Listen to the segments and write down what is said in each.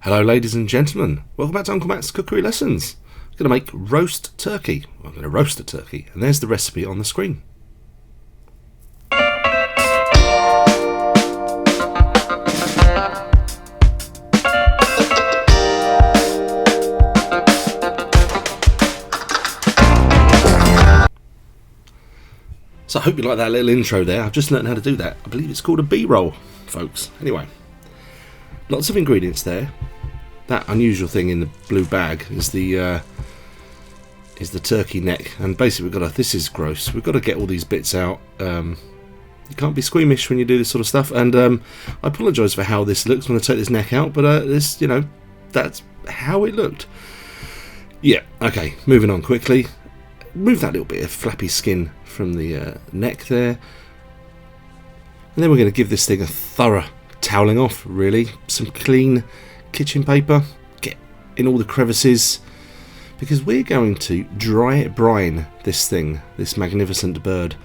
Hello ladies and gentlemen, welcome back to Uncle Matt's Cookery Lessons. I'm going to make roast turkey. I'm going to roast a turkey, and there's the recipe on the screen. So I hope you like that little intro there. I've just learned how to do that. I believe it's called a B-roll, folks. Anyway, lots of ingredients there. That unusual thing in the blue bag is the turkey neck, and basically this is gross. We've got to get all these bits out. You can't be squeamish when you do this sort of stuff, and I apologise for how this looks when I take this neck out, but that's how it looked. Yeah, okay, moving on quickly. Move that little bit of flappy skin from the neck there, and then we're going to give this thing a thorough toweling off, really. Some clean kitchen paper, get in all the crevices, because we're going to dry brine this thing, this magnificent bird.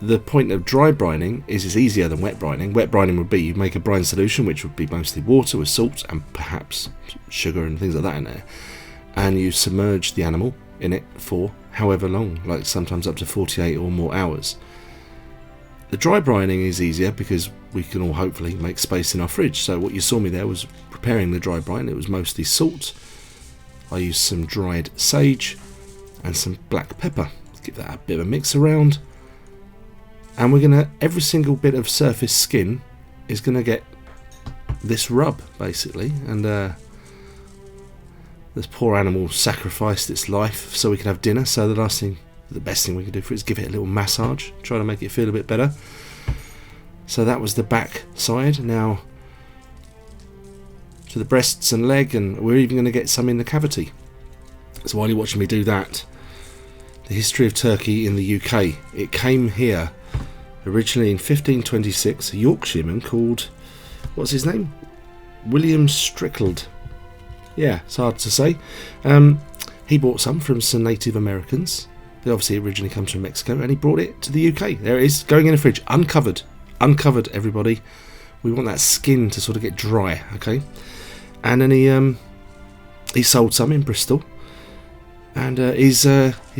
The point of dry brining is it's easier than wet brining. Wet brining would be you make a brine solution, which would be mostly water with salt and perhaps sugar and things like that in there, and you submerge the animal in it for however long, like sometimes up to 48 or more hours. The dry brining is easier because we can all hopefully make space in our fridge. So what you saw me there was preparing the dry brine. It was mostly salt. I used some dried sage and some black pepper. Give that a bit of a mix around. And we're going to, every single bit of surface skin is going to get this rub basically. And this poor animal sacrificed its life so we could have dinner. So the best thing we can do for it is give it a little massage, try to make it feel a bit better. So that was the back side. Now to the breasts and leg, and we're even going to get some in the cavity. So while you're watching me do that, the history of turkey in the UK. It came here originally in 1526. A Yorkshireman called, what's his name? William Strickland. Yeah, it's hard to say. He bought some from some Native Americans. It obviously originally comes from Mexico, and he brought it to the UK. There it is, going in a fridge, uncovered. Uncovered, everybody. We want that skin to sort of get dry, okay? And then he sold some in Bristol, and his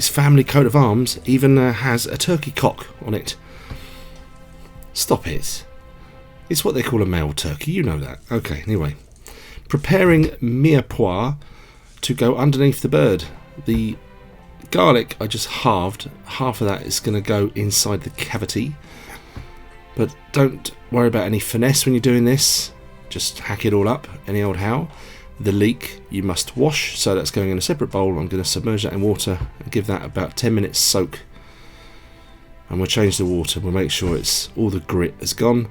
family coat of arms even has a turkey cock on it. Stop it. It's what they call a male turkey, you know that. Okay, anyway. Preparing mirepoix to go underneath the bird. The garlic I just halved. Half of that is going to go inside the cavity. But don't worry about any finesse when you're doing this. Just hack it all up, any old how. The leek you must wash, so that's going in a separate bowl. I'm going to submerge that in water and give that about 10 minutes soak. And we'll change the water. We'll make sure it's all the grit has gone.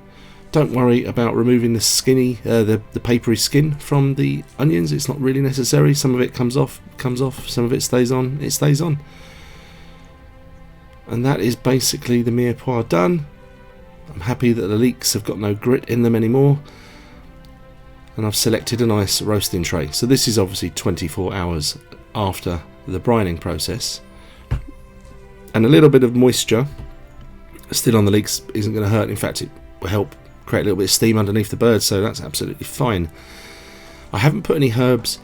Don't worry about removing the skinny, the papery skin from the onions. It's not really necessary. Some of it comes off. Some of it stays on. It stays on. And that is basically the mirepoix done. I'm happy that the leeks have got no grit in them anymore. And I've selected a nice roasting tray. So this is obviously 24 hours after the brining process. And a little bit of moisture still on the leeks isn't going to hurt. In fact, it will help create a little bit of steam underneath the bird, so that's absolutely fine. I haven't put any herbs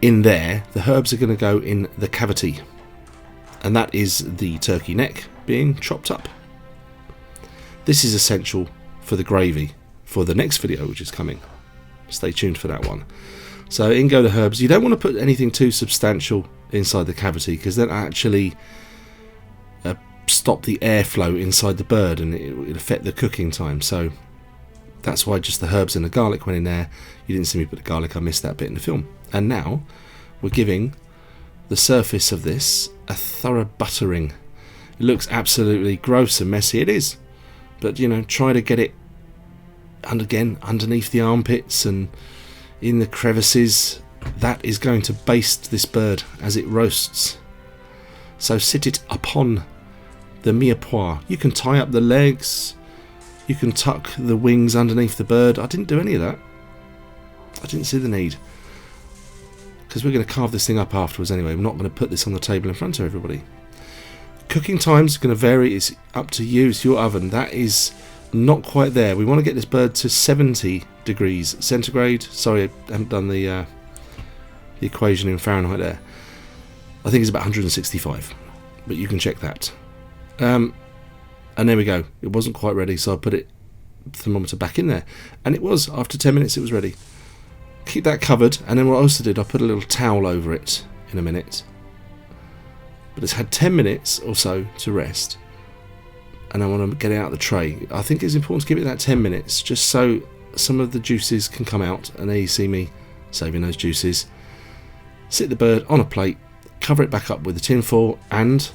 in there. The herbs are going to go in the cavity, and that is the turkey neck being chopped up. This is essential for the gravy for the next video, which is coming. Stay tuned for that one. So in go the herbs. You don't want to put anything too substantial inside the cavity, because then actually stop the airflow inside the bird, and it will affect the cooking time. So that's why just the herbs and the garlic went in there. You didn't see me put the garlic, I missed that bit in the film. And now we're giving the surface of this a thorough buttering. It looks absolutely gross and messy. It is, but try to get it again underneath the armpits and in the crevices. That is going to baste this bird as it roasts. So sit it upon the mirepoix. You can tie up the legs, you can tuck the wings underneath the bird. I didn't do any of that. I didn't see the need, because we're going to carve this thing up afterwards anyway. I'm not going to put this on the table in front of everybody. Cooking times are going to vary. It's up to you. It's your oven. That is not quite there. We want to get this bird to 70 degrees centigrade. Sorry, I haven't done the equation in Fahrenheit there. I think it's about 165, but you can check that. And there we go. It wasn't quite ready, so I put the thermometer back in there, and it was. After 10 minutes, it was ready. Keep that covered, and then what I also did, I put a little towel over it in a minute. But it's had 10 minutes or so to rest, and I want to get it out of the tray. I think it's important to give it that 10 minutes, just so some of the juices can come out, and there you see me saving those juices. Sit the bird on a plate, cover it back up with a tin foil and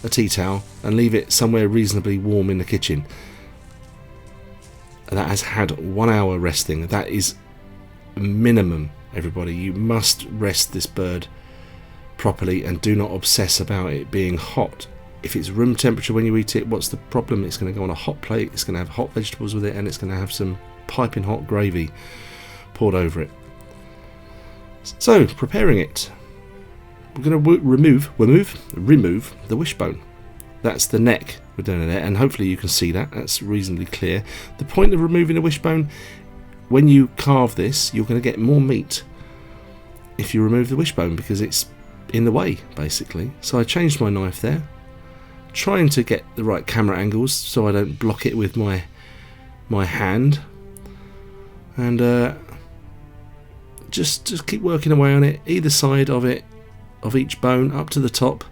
a tea towel, and leave it somewhere reasonably warm in the kitchen. And that has had 1 hour resting. That is minimum, everybody. You must rest this bird properly, and do not obsess about it being hot. If it's room temperature when you eat it, what's the problem? It's going to go on a hot plate, it's going to have hot vegetables with it, and it's going to have some piping hot gravy poured over it. So, preparing it, we're going to remove the wishbone. That's the neck we're doing there, and hopefully you can see that. That's reasonably clear. The point of removing the wishbone, when you carve this, you're going to get more meat if you remove the wishbone, because it's in the way, basically. So I changed my knife there, trying to get the right camera angles so I don't block it with my hand, and just keep working away on it, either side of it, of each bone, up to the top.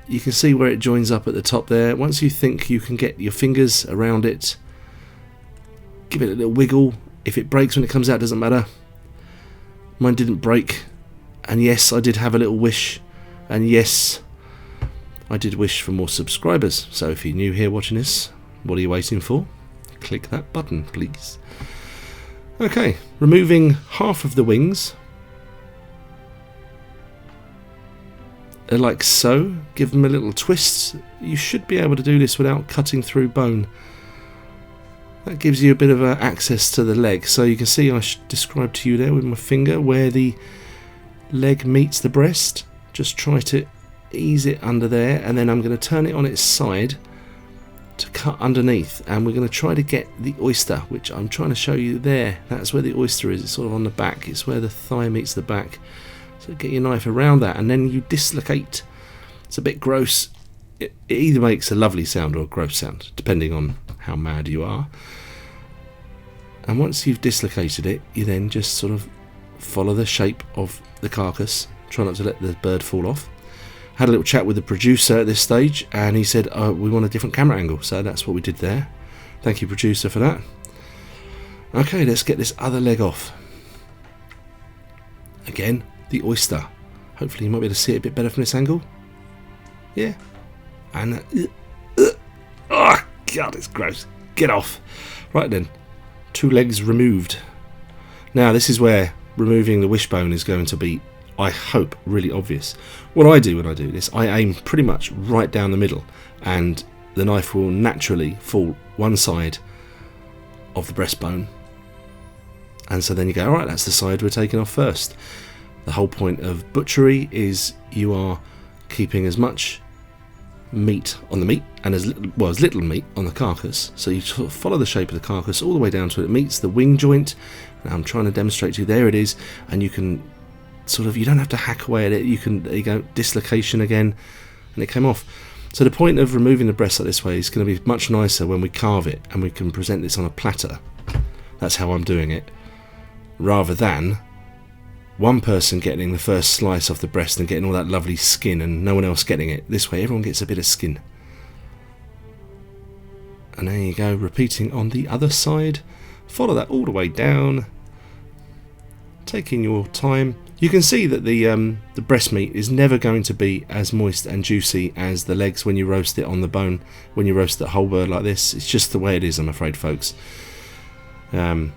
You can see where it joins up at the top there. Once you think you can get your fingers around it, give it a little wiggle. If it breaks when it comes out, doesn't matter. Mine didn't break, and yes, I did have a little wish, and yes, I did wish for more subscribers. So if you're new here watching this, what are you waiting for? Click that button, please. Okay, removing half of the wings, like so. Give them a little twist. You should be able to do this without cutting through bone. That gives you a bit of access to the leg. So you can see I described to you there with my finger where the leg meets the breast. Just try to ease it under there, and then I'm going to turn it on its side to cut underneath, and we're going to try to get the oyster, which I'm trying to show you there. That's where the oyster is. It's sort of on the back. It's where the thigh meets the back. So get your knife around that, and then you dislocate. It's a bit gross. It either makes a lovely sound or a gross sound, depending on how mad you are. And once you've dislocated it, you then just sort of follow the shape of the carcass. Try not to let the bird fall off. Had a little chat with the producer at this stage, and he said, oh, we want a different camera angle. So that's what we did there. Thank you, producer, for that. Okay, let's get this other leg off. Again, the oyster. Hopefully you might be able to see it a bit better from this angle. Yeah. And oh god, it's gross. Get off. Right then, 2 legs removed. Now this is where removing the wishbone is going to be, I hope, really obvious. What I do when I do this, I aim pretty much right down the middle, and the knife will naturally fall one side of the breastbone, and so then you go, alright, that's the side we're taking off first. The whole point of butchery is you are keeping as much meat on the meat and as little meat on the carcass, so you sort of follow the shape of the carcass all the way down to it meets the wing joint. Now I'm trying to demonstrate to you, there it is, and you can sort of, you don't have to hack away at it, you can, there you go, dislocation again, and it came off. So the point of removing the breast like this way is going to be much nicer when we carve it and we can present this on a platter. That's how I'm doing it, rather than one person getting the first slice off the breast and getting all that lovely skin and no one else getting it. This way everyone gets a bit of skin. And there you go, repeating on the other side. Follow that all the way down, taking your time. You can see that the breast meat is never going to be as moist and juicy as the legs when you roast it on the bone, when you roast the whole bird like this. It's just the way it is, I'm afraid, folks. The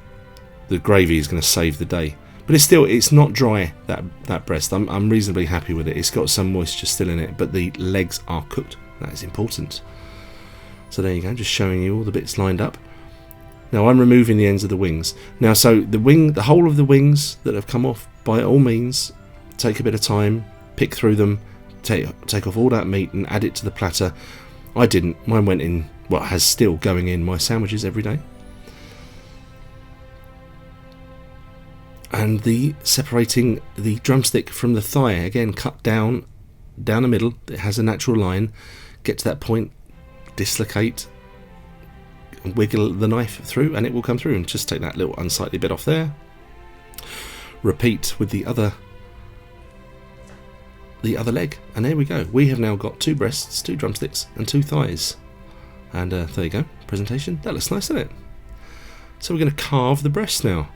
gravy is going to save the day. But it's not dry, that breast. I'm reasonably happy with it. It's got some moisture still in it, but the legs are cooked. That is important. So there you go, just showing you all the bits lined up. Now I'm removing the ends of the wings. Now, so the whole of the wings that have come off, by all means, take a bit of time, pick through them, take off all that meat and add it to the platter. I didn't. Mine went in well, has still going in my sandwiches every day. And the separating the drumstick from the thigh, again cut down the middle. It has a natural line. Get to that point, dislocate, and wiggle the knife through, and it will come through. And just take that little unsightly bit off there. Repeat with the other leg, and there we go. We have now got 2 breasts, 2 drumsticks, and 2 thighs. And there you go. Presentation. That looks nice, doesn't it? So we're going to carve the breast now.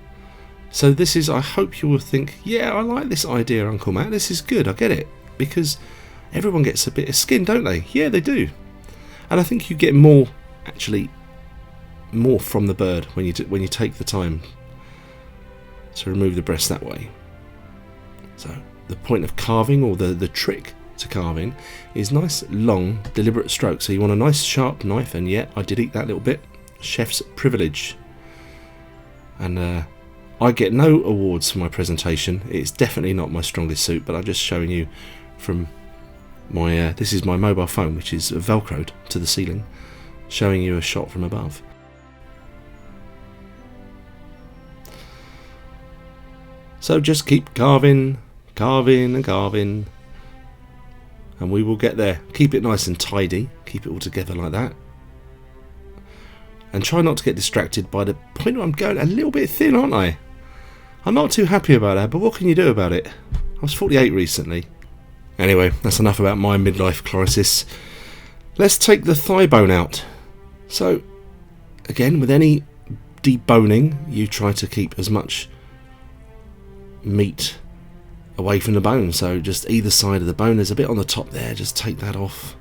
So this is, I hope you will think, yeah, I like this idea, Uncle Matt. This is good. I get it. Because everyone gets a bit of skin, don't they? Yeah, they do. And I think you get more, actually, more from the bird when you take the time to remove the breast that way. So the point of carving, or the trick to carving, is nice, long, deliberate strokes. So you want a nice sharp knife, and yeah, I did eat that little bit. Chef's privilege. And I get no awards for my presentation. It's definitely not my strongest suit, but I'm just showing you from my this is my mobile phone, which is velcroed to the ceiling, showing you a shot from above. So just keep carving, and carving, and we will get there. Keep it nice and tidy, keep it all together like that, and try not to get distracted by the point where I'm going a little bit thin, aren't I? I'm not too happy about that, but what can you do about it? I was 48 recently. Anyway, that's enough about my midlife crisis. Let's take the thigh bone out. So, again, with any deboning, you try to keep as much meat away from the bone. So just either side of the bone, there's a bit on the top there, just take that off.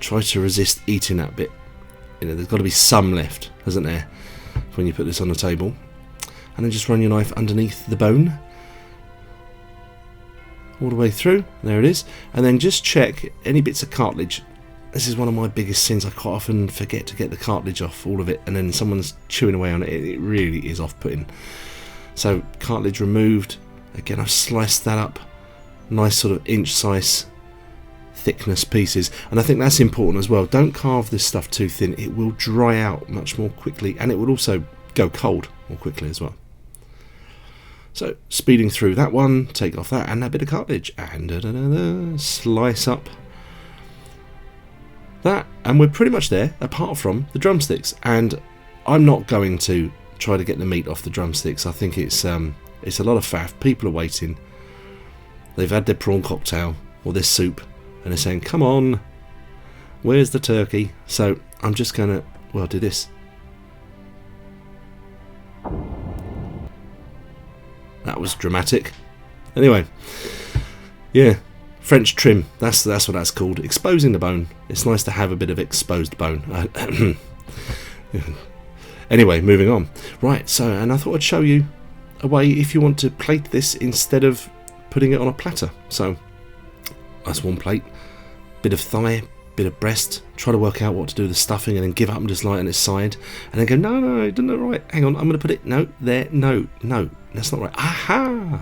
Try to resist eating that bit. You know, there's got to be some left, hasn't there, when you put this on the table. And then just run your knife underneath the bone, all the way through. There it is. And then just check any bits of cartilage. This is one of my biggest sins. I quite often forget to get the cartilage off, all of it, and then someone's chewing away on it. It really is off-putting. So cartilage removed. Again, I've sliced that up. Nice sort of inch size thickness pieces. And I think that's important as well. Don't carve this stuff too thin. It will dry out much more quickly, and it will also go cold more quickly as well. So speeding through that one, take off that and that bit of cartilage, and slice up that, and we're pretty much there, apart from the drumsticks. And I'm not going to try to get the meat off the drumsticks. I think it's a lot of faff. People are waiting. They've had their prawn cocktail or their soup, and they're saying, "Come on, where's the turkey?" So I'm just gonna, well, do this. That was dramatic. Anyway, yeah, French trim. That's what that's called. Exposing the bone. It's nice to have a bit of exposed bone. Anyway, moving on. Right, so, and I thought I'd show you a way if you want to plate this instead of putting it on a platter. So, that's one plate. Bit of thigh, bit of breast. Try to work out what to do with the stuffing, and then give up and just lie on its side. And then go, no, it doesn't look right. Hang on, I'm going to put it, no, there, no, that's not right. Aha!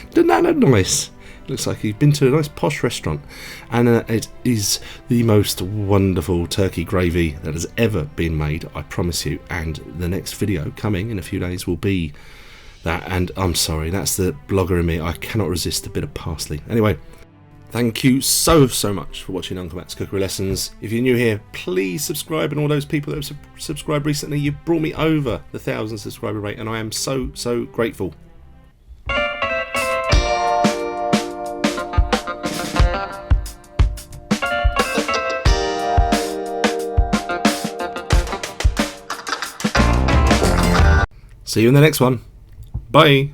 Doesn't that look nice? It looks like you've been to a nice posh restaurant. And it is the most wonderful turkey gravy that has ever been made, I promise you. And the next video coming in a few days will be that. And I'm sorry, that's the blogger in me. I cannot resist a bit of parsley. Anyway, thank you so much for watching Uncle Matt's Cookery Lessons. If you're new here, please subscribe, and all those people that have subscribed recently, you've brought me over the 1,000 subscriber rate, and I am so grateful. See you in the next one. Bye.